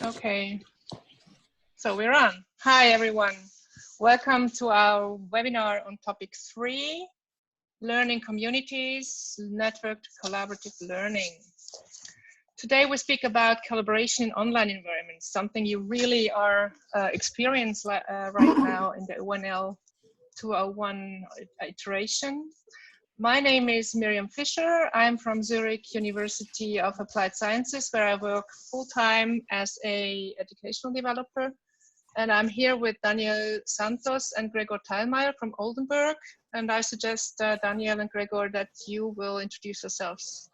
Okay, so we're on. Hi, everyone. Welcome to our webinar on topic 3, learning communities, networked collaborative learning. Today we speak about collaboration in online environments, something you really are experiencing right now in the ONL201 iteration. My name is Miriam Fischer. I'm from Zurich University of Applied Sciences, where I work full-time as an educational developer. And I'm here with Daniel Santos and Gregor Teilmeier from Oldenburg. And I suggest, Daniel and Gregor, that you will introduce yourselves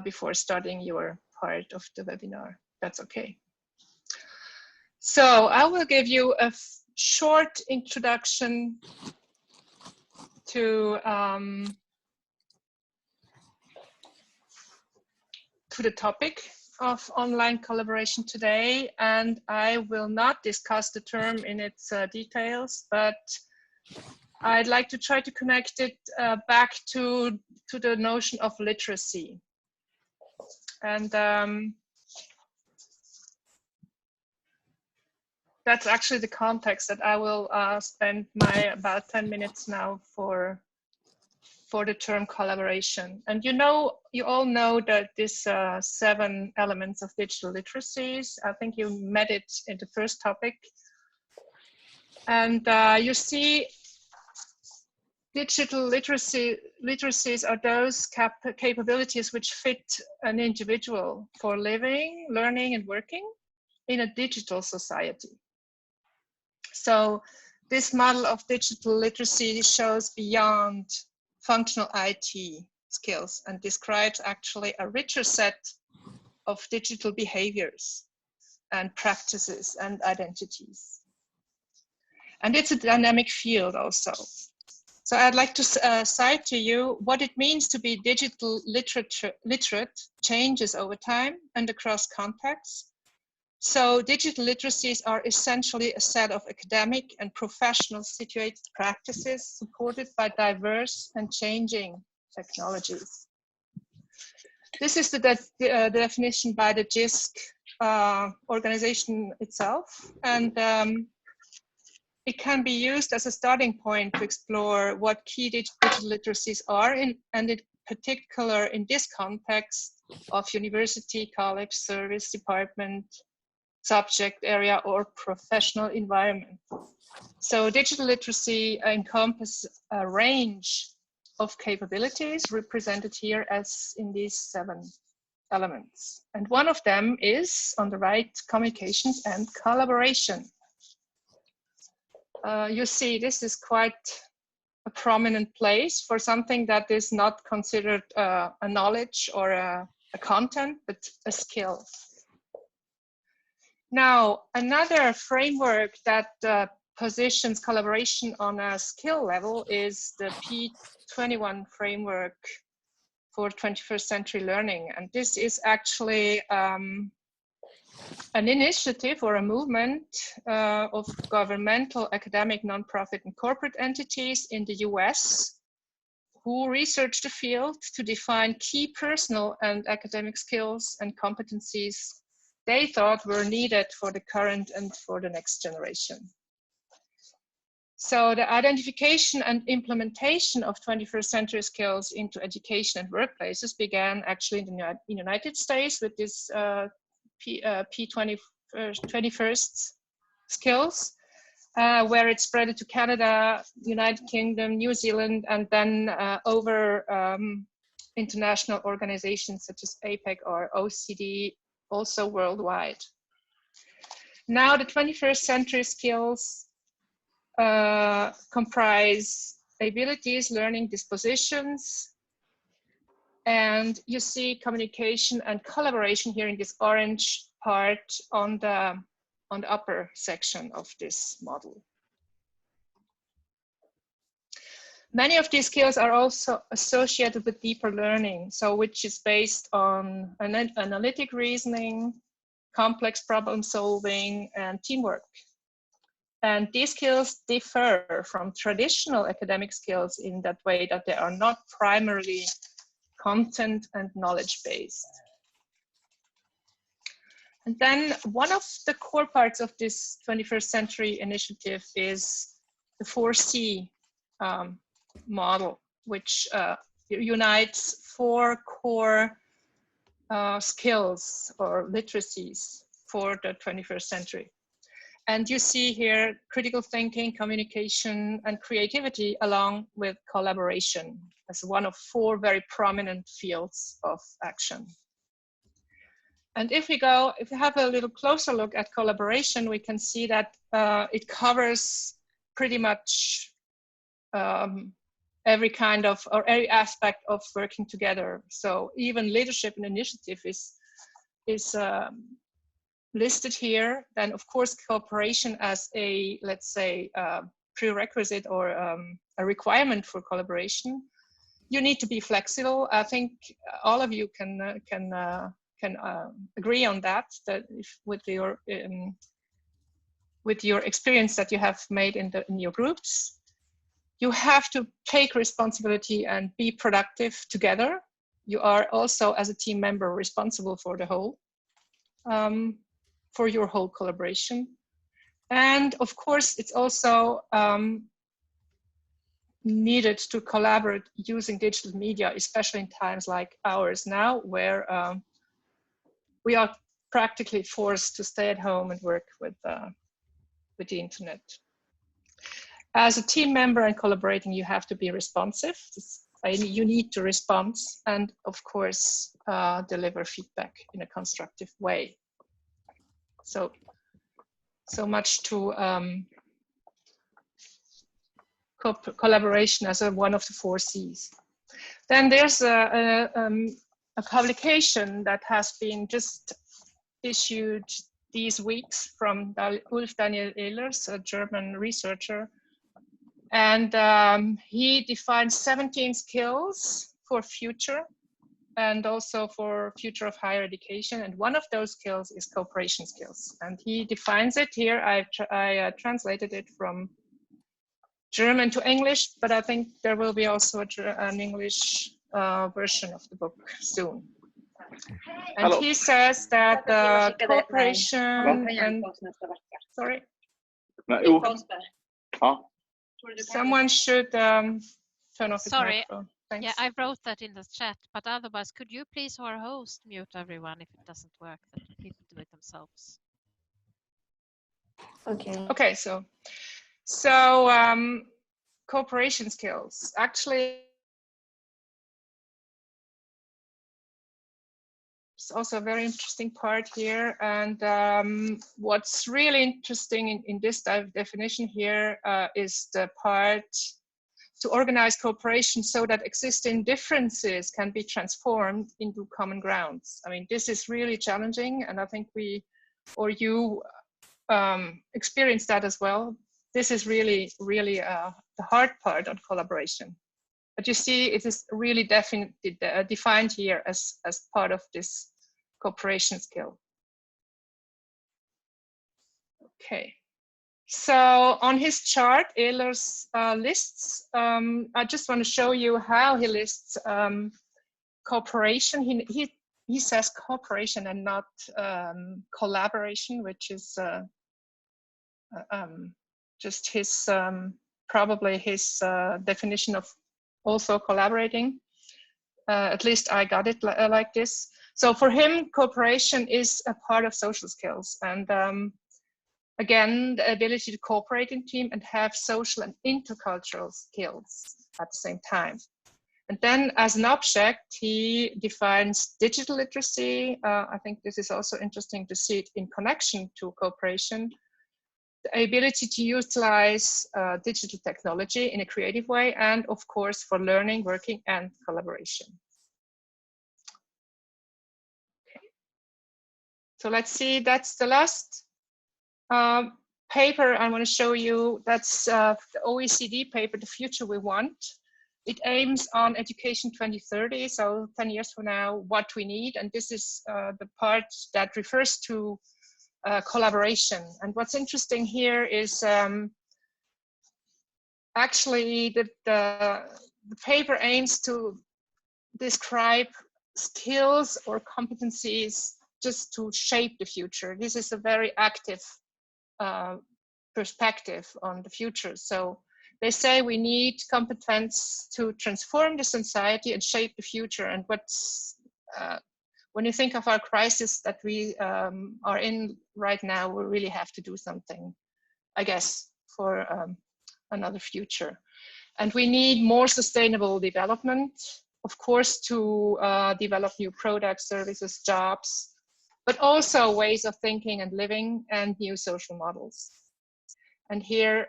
before starting your part of the webinar. That's okay. So I will give you a short introduction to the topic of online collaboration today, and I will not discuss the term in its details, but I'd like to try to connect it back to the notion of literacy. And that's actually the context that I will spend my about 10 minutes now for the term collaboration. And you all know that this 7 elements of digital literacies. I think you met it in the first topic. And you see digital literacies are those capabilities which fit an individual for living, learning, and working in a digital society. So this model of digital literacy shows beyond functional IT skills and describes actually a richer set of digital behaviors and practices and identities. And it's a dynamic field also. So I'd like to cite to you what it means to be digital literate changes over time and across contexts. So digital literacies are essentially a set of academic and professional situated practices supported by diverse and changing technologies. This is the definition by the JISC organization itself, and it can be used as a starting point to explore what key digital literacies are, and in particular in this context of university, college, service, department, subject area, or professional environment. So digital literacy encompasses a range of capabilities represented here as in these 7 elements. And one of them is, on the right, communications and collaboration. You see, this is quite a prominent place for something that is not considered a knowledge or a content, but a skill. Now, another framework that positions collaboration on a skill level is the P21 framework for 21st century learning. And this is actually an initiative or a movement of governmental, academic, nonprofit, and corporate entities in the US who researched the field to define key personal and academic skills and competencies they thought were needed for the current and for the next generation. So the identification and implementation of 21st century skills into education and workplaces began actually in the United States with this P21st skills, where it spread to Canada, United Kingdom, New Zealand, and then over international organizations such as APEC or OECD, also worldwide. Now the 21st century skills comprise abilities, learning dispositions, and you see communication and collaboration here in this orange part on the upper section of this model. Many of these skills are also associated with deeper learning, so which is based on analytic reasoning, complex problem solving, and teamwork. And these skills differ from traditional academic skills in that way that they are not primarily content and knowledge based. And then one of the core parts of this 21st century initiative is the 4C model, which unites 4 core skills or literacies for the 21st century. And you see here critical thinking, communication, and creativity along with collaboration as one of 4 very prominent fields of action. And if we have a little closer look at collaboration, we can see that it covers pretty much every kind of, or every aspect of working together. So even leadership and initiative is listed here. Then of course, cooperation as a, let's say, prerequisite or a requirement for collaboration. You need to be flexible. I think all of you can agree on that. That if with your experience that you have made in your groups, you have to take responsibility and be productive together. You are also, as a team member, responsible for the whole, for your whole collaboration. And of course, it's also needed to collaborate using digital media, especially in times like ours now, where we are practically forced to stay at home and work with the internet. As a team member and collaborating, you have to be responsive. You need to respond and, of course, deliver feedback in a constructive way. So much to collaboration as one of the 4 C's. Then there's a publication that has been just issued these weeks from Ulf Daniel Ehlers, a German researcher. And he defines 17 skills for future and also for future of higher education. And one of those skills is cooperation skills. And he defines it here. I translated it from German to English, but I think there will be also an English version of the book soon. And he says that cooperation and, sorry. Someone should turn off his microphone. Thanks. Yeah, I wrote that in the chat, but otherwise, could you please, our host, mute everyone if it doesn't work, that people do it themselves. Okay. Okay, so cooperation skills. Actually, it's also a very interesting part here. And what's really interesting in this definition here is the part to organize cooperation so that existing differences can be transformed into common grounds. I mean, this is really challenging, and I think you experience that as well. This is really the hard part on collaboration. But you see, it is really defined here as part of this cooperation skill. Okay. So on his chart, Ehlers lists, I just want to show you how he lists cooperation. He says cooperation and not collaboration, which is just his, probably his definition of also collaborating. At least I got it like this. So for him, cooperation is a part of social skills. And again, the ability to cooperate in team and have social and intercultural skills at the same time. And then as an object, he defines digital literacy. I think this is also interesting to see it in connection to cooperation. The ability to utilize digital technology in a creative way, and of course for learning, working, and collaboration. Okay. So let's see, that's the last paper I want to show you. That's the OECD paper, The Future We Want. It aims on education 2030, so 10 years from now, what we need. And this is the part that refers to collaboration. And what's interesting here is actually the paper aims to describe skills or competencies just to shape the future. This is a very active perspective on the future. So they say we need competence to transform the society and shape the future. And what's when you think of our crisis that we are in right now, we really have to do something, I guess, for another future. And we need more sustainable development, of course, to develop new products, services, jobs, but also ways of thinking and living and new social models. And here,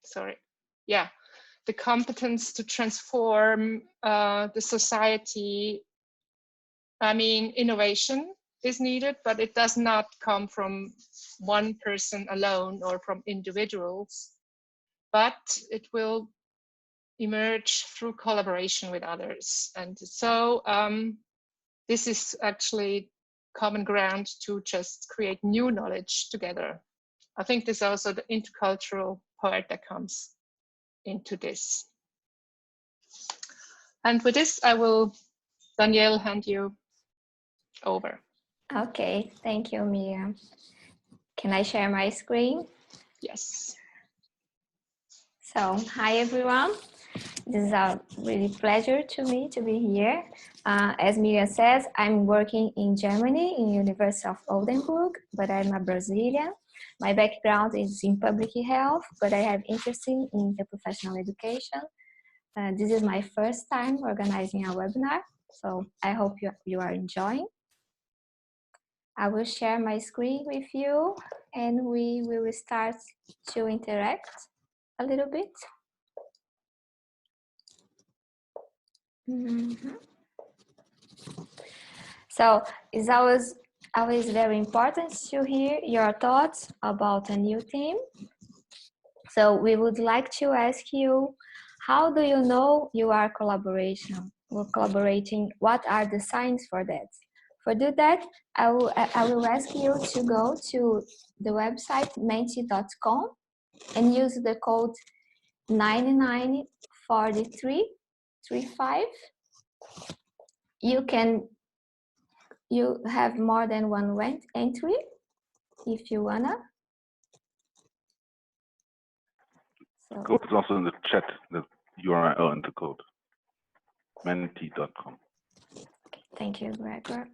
sorry, yeah, the competence to transform the society. I mean, innovation is needed, but it does not come from one person alone or from individuals, but it will emerge through collaboration with others. And so this is actually common ground to just create new knowledge together. I think there's also the intercultural part that comes into this. And with this, I will, Danielle, hand you over. Okay, thank you, Miriam. Can I share my screen? Yes. So, hi everyone. This is a really pleasure to me to be here. As Miriam says, I'm working in Germany in University of Oldenburg, but I'm a Brazilian. My background is in public health, but I have interest in interprofessional education. This is my first time organizing a webinar, so I hope you are enjoying. I will share my screen with you and we will start to interact a little bit. So it's always very important to hear your thoughts about a new theme. So we would like to ask you, how do you know you are collaborating? What are the signs for that? For do that, I will ask you to go to the website menti.com and use the code 994335. You have more than one entry if you wanna. So. Code is also in the chat, the URL and the code, menti.com. Okay, thank you, Gregor.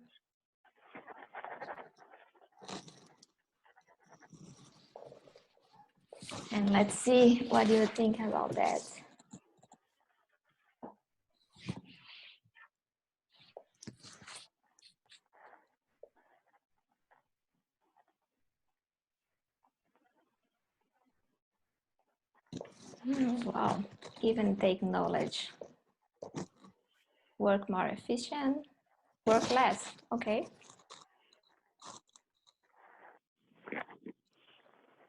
And let's see what you think about that. Wow, even take knowledge. Work more efficient, work less, okay.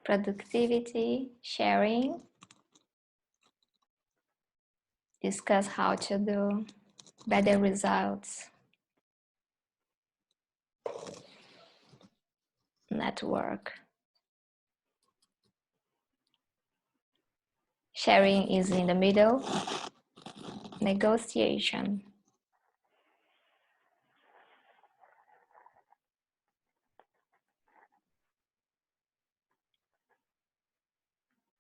Productivity, sharing, discuss how to do better results, network. Sharing is in the middle, negotiation.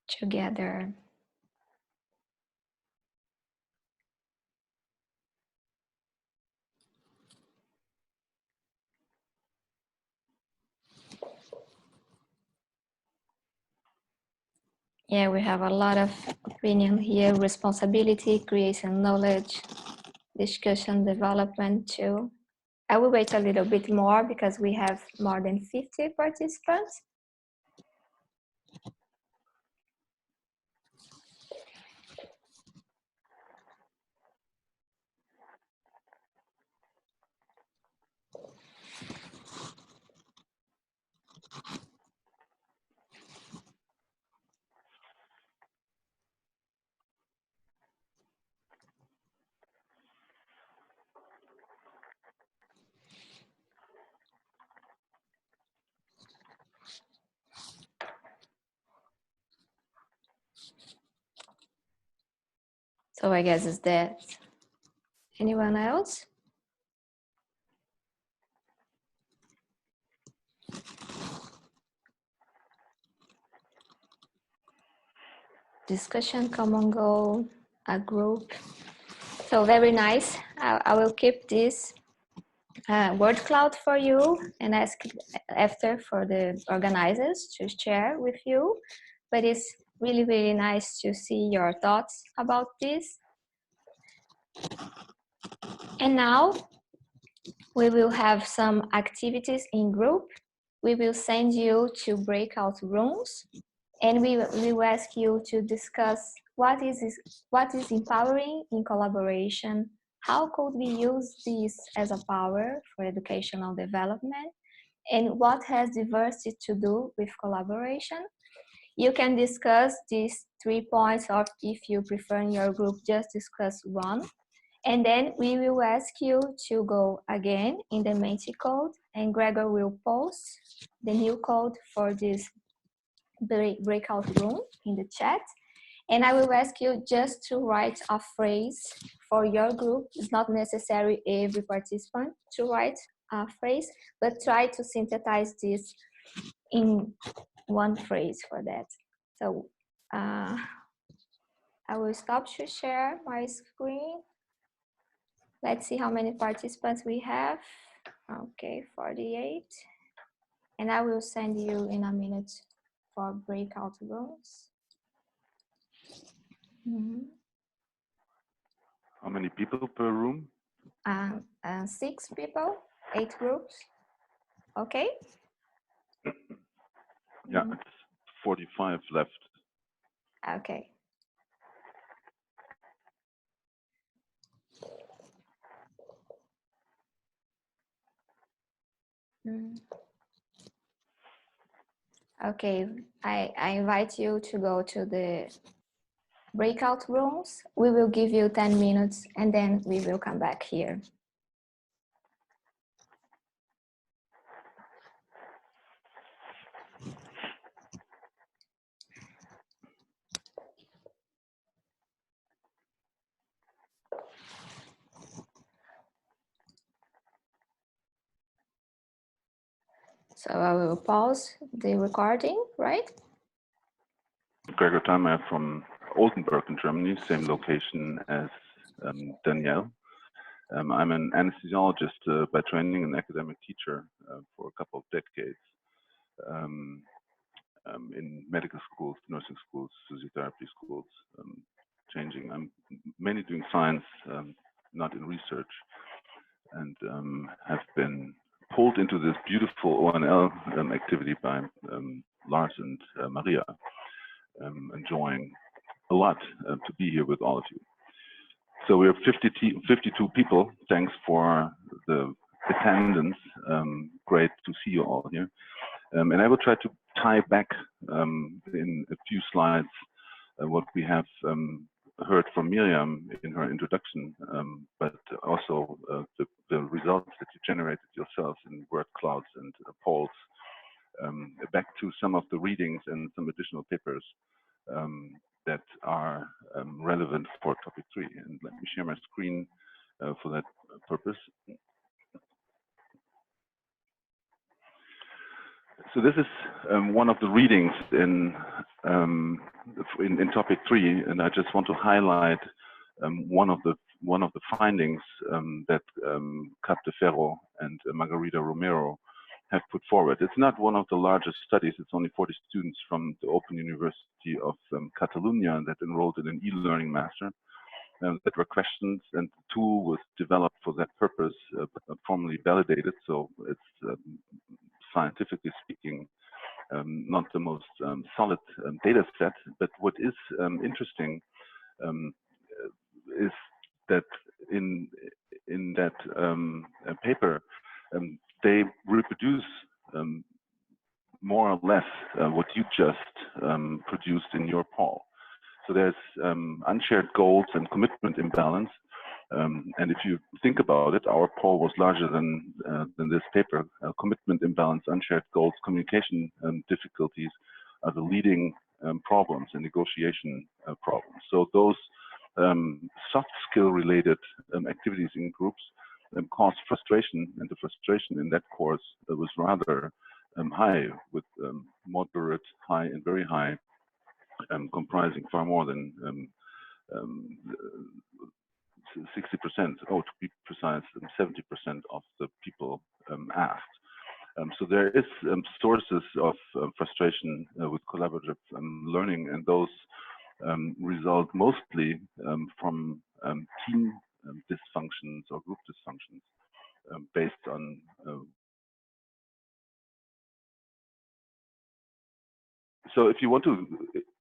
Together. Yeah, we have a lot of opinion here. Responsibility, creation, knowledge, discussion, development too. I will wait a little bit more because we have more than 50 participants. So I guess it's that. Anyone else? discussion, common goal, a group. So very nice. I will keep this word cloud for you and ask after for the organizers to share with you. But it's really, really nice to see your thoughts about this. And now we will have some activities in group. We will send you to breakout rooms, and we will ask you to discuss what is empowering in collaboration, how could we use this as a power for educational development, and what has diversity to do with collaboration. You can discuss these 3 points, or if you prefer in your group, just discuss one. And then we will ask you to go again in the Menti code, and Gregor will post the new code for this breakout room in the chat. And I will ask you just to write a phrase for your group. It's not necessary every participant to write a phrase, but try to synthesize this in one phrase for that. So I will stop to share my screen. Let's see how many participants we have. Okay, 48. And I will send you in a minute for breakout rooms. How many people per room? 6 people, 8 groups. Okay. Yeah, it's 45 left. Okay. Okay, I invite you to go to the breakout rooms. We will give you 10 minutes and then we will come back here. So I will pause the recording, right? Gregor Thalmayr from Oldenburg in Germany, same location as Danielle. I'm an anesthesiologist by training, an academic teacher for a couple of decades in medical schools, nursing schools, physiotherapy schools, changing. I'm mainly doing science, not in research, and have been pulled into this beautiful ONL activity by Lars and Maria. Enjoying a lot to be here with all of you. So we have 52 people. Thanks for the attendance. Great to see you all here. And I will try to tie back in a few slides what we have heard from Miriam in her introduction, but also the results that you generated yourselves in word clouds and polls, back to some of the readings and some additional papers that are relevant for topic 3. And let me share my screen for that purpose. So this is one of the readings in topic 3, and I just want to highlight one of the findings that Capdeferro and Margarita Romero have put forward. It's not one of the largest studies. It's only 40 students from the Open University of Catalonia that enrolled in an e-learning master. That were questions, and the tool was developed for that purpose, formally validated. So it's scientifically speaking, not the most solid data set. But what is interesting is that in that paper, they reproduce more or less what you just produced in your poll. So there's unshared goals and commitment imbalance. And if you think about it, our poll was larger than this paper. Commitment imbalance, unshared goals, communication difficulties are the leading problems and negotiation problems. So those soft skill related activities in groups cause frustration, and the frustration in that course was rather high, with moderate, high, and very high comprising far more than 60%, oh, to be precise, 70% of the people asked. So there is sources of frustration with collaborative learning, and those result mostly from team dysfunctions or group dysfunctions based on so if you want to,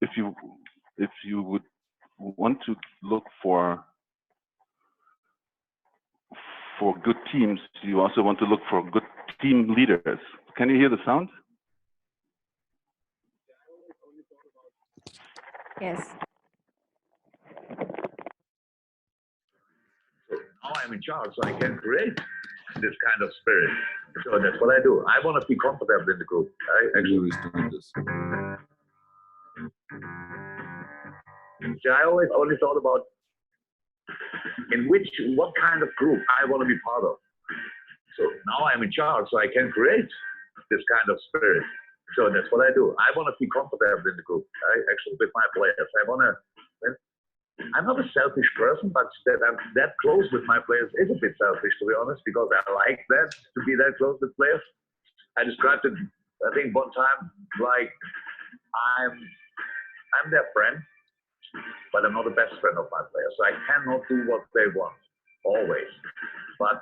if you would want to look for good teams, you also want to look for good team leaders. Can you hear the sound? Yes. Now I'm in charge, so I can create this kind of spirit. So that's what I do. I want to be comfortable in the group. I actually restart this. I always only thought about what kind of group I want to be part of. So now I'm in charge, so I can create this kind of spirit. So that's what I do. I want to be comfortable in the group. Actually, with my players, I'm not a selfish person, but that I'm that close with my players is a bit selfish, to be honest, because I like that, to be that close with players. I described it, I think, one time like I'm their friend, but I'm not the best friend of my players. So I cannot do what they want, always. But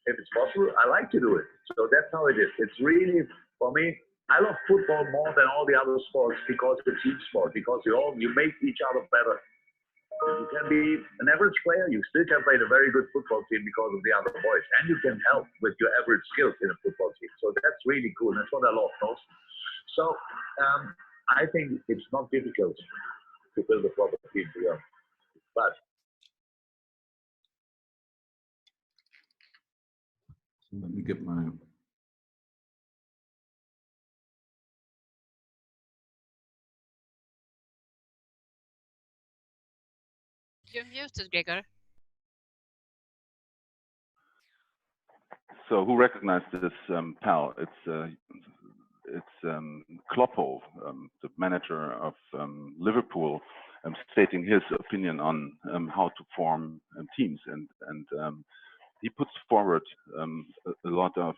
if it's possible, I like to do it. So that's how it is. It's really, for me, I love football more than all the other sports because it's a team sport, because you make each other better. You can be an average player, you still can play in a very good football team because of the other boys, and you can help with your average skills in a football team. So that's really cool. That's what I love most. So I think it's not difficult to build a proper team together. But let me get my. You're muted, Gregor. So who recognized this pal? It's Kloppo, the manager of Liverpool, stating his opinion on how to form teams, and he puts forward a lot of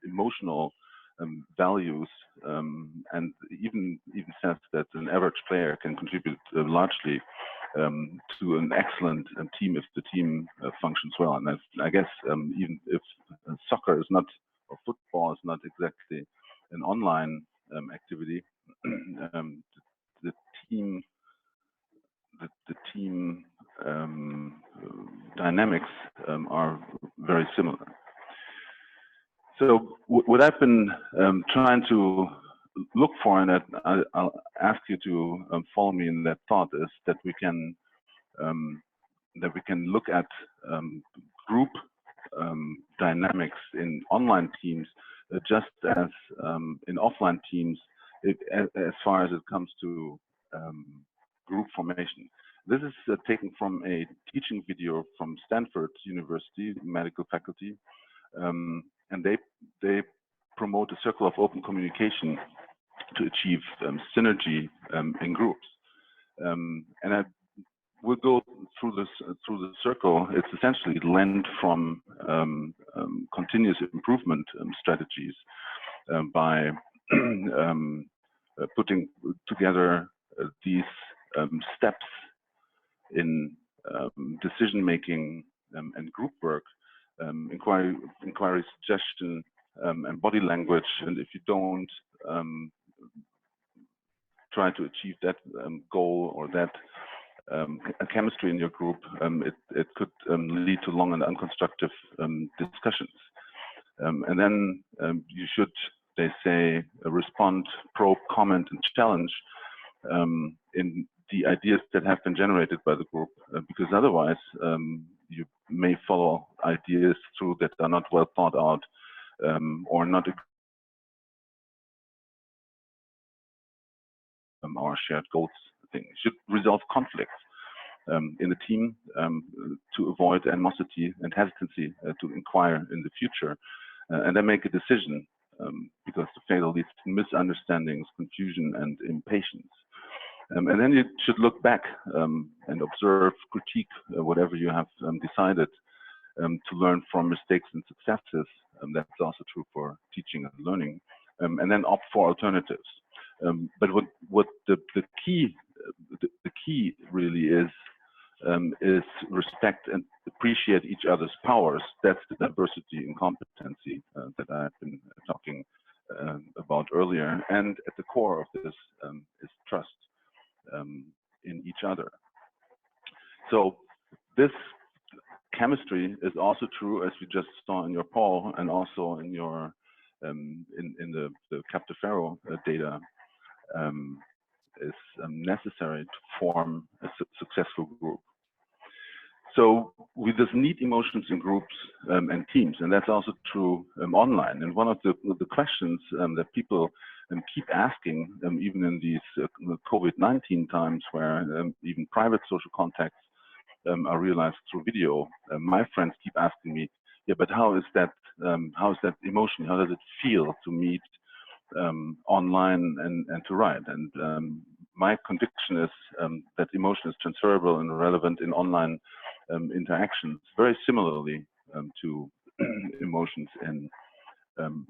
emotional values, and even says that an average player can contribute largely to an excellent team if the team functions well. And I guess even if soccer is not, or football is not exactly an online activity, the team dynamics are very similar. So what I've been trying to look for, and I'll ask you to follow me in that thought, is that we can look at group dynamics in online teams just as in offline teams, as far as it comes to group formation. This is taken from a teaching video from Stanford University medical faculty, and they promote a circle of open communication to achieve synergy in groups. And I will go through the circle. It's essentially lent from continuous improvement strategies by putting together these steps in decision making and group work, inquiry, suggestion, and body language. And if you don't try to achieve that goal or that chemistry in your group, it could lead to long and unconstructive discussions. And then you should, they say, respond, probe, comment, and challenge in the ideas that have been generated by the group, because otherwise you may follow ideas through that are not well thought out or not our shared goals thing. It should resolve conflicts in the team to avoid animosity and hesitancy to inquire in the future, and then make a decision because the failure leads to misunderstandings, confusion, and impatience. And then you should look back and observe, critique whatever you have decided to learn from mistakes and successes. That's also true for teaching and learning, and then opt for alternatives. But what the key really is respect and appreciate each other's powers. That's the diversity and competency that I've been talking about earlier. And at the core of this is trust in each other. So this chemistry is also true, as we just saw in your poll, and also in your in the Captafaro data, is necessary to form a successful group. So we just need emotions in groups and teams, and that's also true online. And one of the questions that people keep asking, even in these COVID-19 times, where even private social contacts are realized through video, my friends keep asking me, yeah, but how is that emotion? How does it feel to meet online and to write? And my conviction is that emotion is transferable and relevant in online interactions, very similarly to emotions in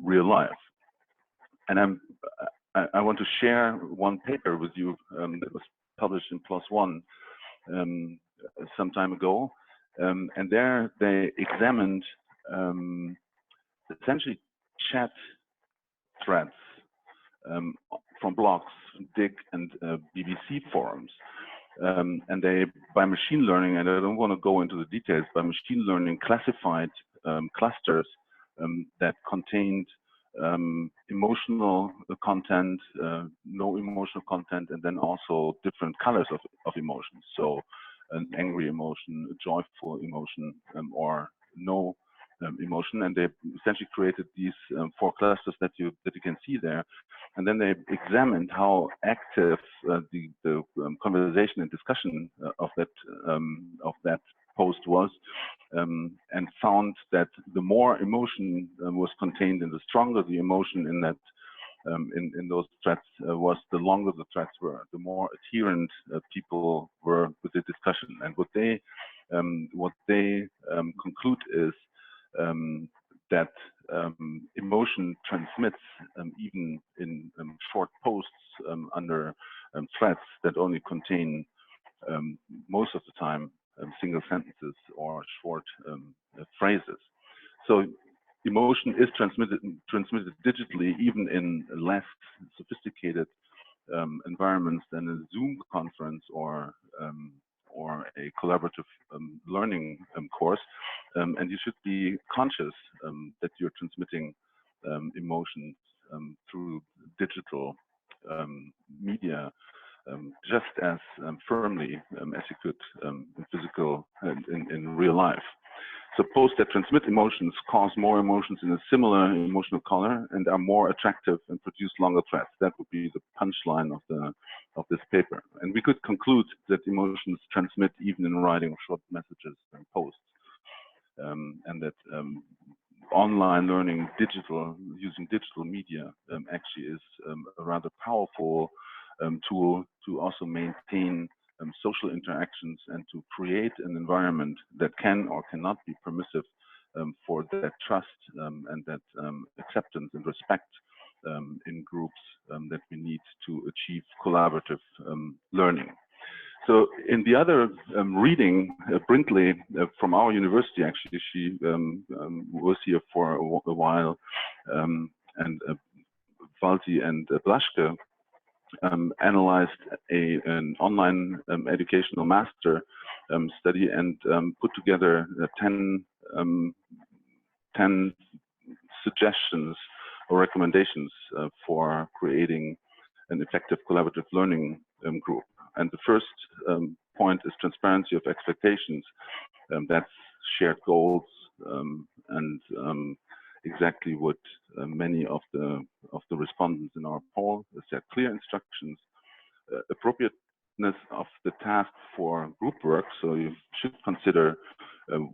real life. And I want to share one paper with you that was published in PLOS ONE some time ago, and there they examined essentially chat threads from blogs, Dig and BBC forums. And they, by machine learning, and I don't want to go into the details, by machine learning classified clusters that contained emotional content, no emotional content, and then also different colors of emotions. So an angry emotion, a joyful emotion, or no emotion. And they essentially created these 4 clusters that you can see there. And then they examined how active the conversation and discussion of that post was, and found that the more emotion was contained and the stronger the emotion in that in those threads was, the longer the threads were, the more adherent people were with the discussion. And what they conclude is that emotion transmits even in short posts under threads that only contain most of the time single sentences or short phrases. So emotion is transmitted digitally, even in less sophisticated environments than a Zoom conference or a collaborative learning course. And you should be conscious that you're transmitting emotions through digital media just as firmly as you could in physical and in real life. So posts that transmit emotions cause more emotions in a similar emotional color and are more attractive and produce longer threads. That would be the punchline of this paper. And we could conclude that emotions transmit even in writing of short messages and posts, and that online learning, using digital media, actually is a rather powerful tool to also maintain social interactions and to create an environment that can or cannot be permissive for that trust and that acceptance and respect in groups that we need to achieve collaborative learning. So in the other reading, Brintley from our university, actually, she was here for a while, and Valti and Blaschke analyzed an online educational master study and put together 10 suggestions or recommendations for creating an effective collaborative learning group. And the first point is transparency of expectations. That's shared goals and exactly what many of the respondents in our poll said. Clear instructions, appropriateness of the task for group work. So you should consider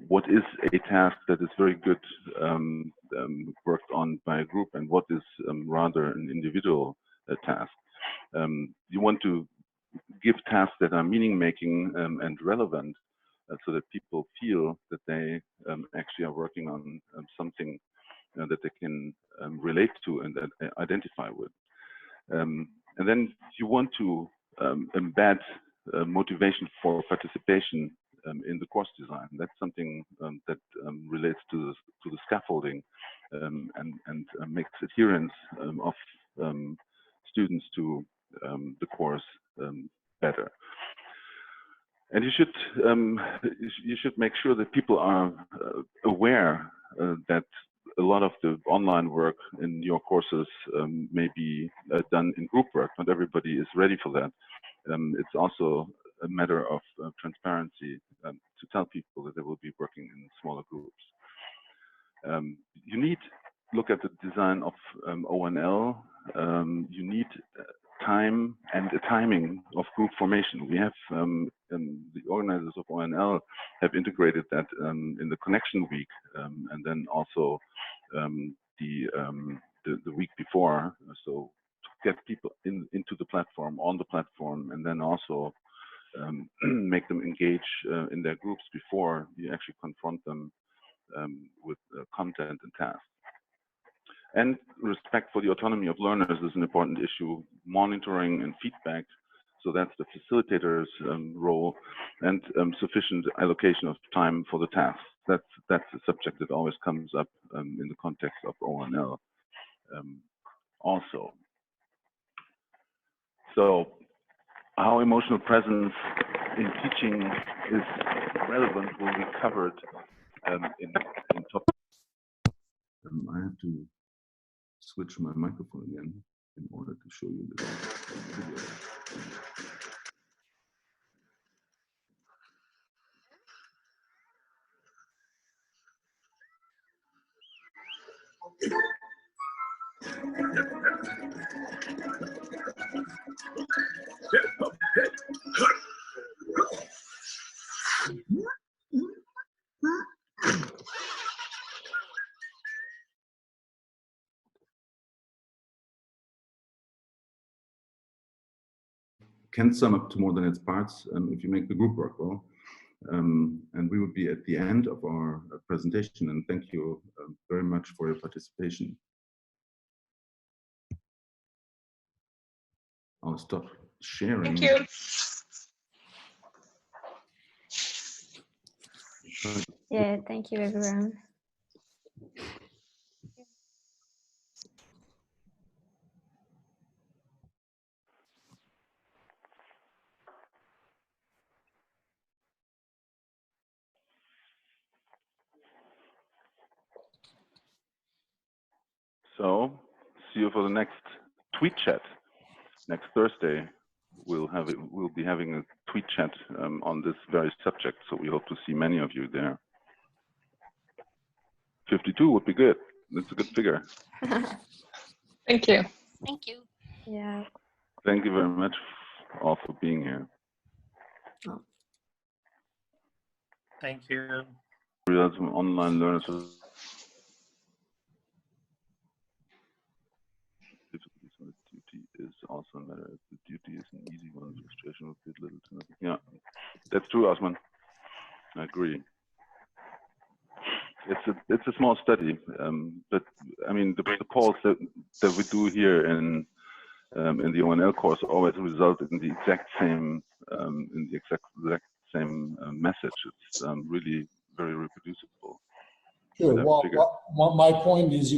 what is a task that is very good worked on by a group and what is rather an individual task. You want to give tasks that are meaning-making and relevant, so that people feel that they actually are working on something that they can relate to and identify with. And then you want to embed motivation for participation in the course design. That's something that relates to the scaffolding and makes adherence of students to the course better. And you should make sure that people are aware that a lot of the online work in your courses may be done in group work. Not everybody is ready for that. It's also a matter of transparency to tell people that they will be working in smaller groups. You need to look at the design of ONL. You need time and a timing of group formation. We have the organizers of ONL have integrated that in the connection week, and then also the week before, so to get people into the platform, on the platform, and then also make them engage in their groups before you actually confront them with content and tasks. And respect for the autonomy of learners is an important issue. Monitoring and feedback, so that's the facilitator's role, and sufficient allocation of time for the tasks. That's a subject that always comes up in the context of ONL also. So how emotional presence in teaching is relevant will be covered in topic. I have to switch my microphone again in order to show you this video. Can sum up to more than its parts if you make the group work well. And we will be at the end of our presentation, and thank you very much for your participation. I'll stop sharing. Thank you. Yeah, thank you, everyone. So, see you for the next tweet chat. Next Thursday, we'll be having a tweet chat on this very subject. So we hope to see many of you there. 52 would be good. That's a good figure. Thank you. Thank you. Yeah. Thank you very much all for being here. Thank you. Results from online learners. Difficulties on the duty is also a matter of the duty is an easy one. Frustration would be little to nothing. Yeah, that's true, Osman. I agree. It's a small study, but I mean the polls that we do here in the ONL course always result in the exact same message. It's really very reproducible. Sure. Well, my point is,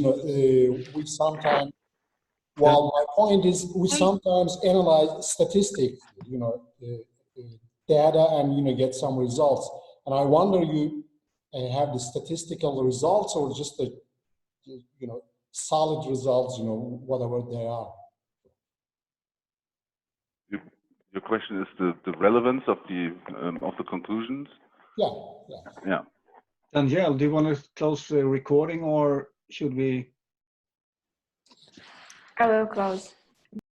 we sometimes. Well, my point is, we sometimes analyze statistics, data, and get some results. And I wonder, you have the statistical results or just the, solid results, whatever they are. Your question is the relevance of the conclusions? Yeah. Danielle, do you want to close the recording or should we? I will close.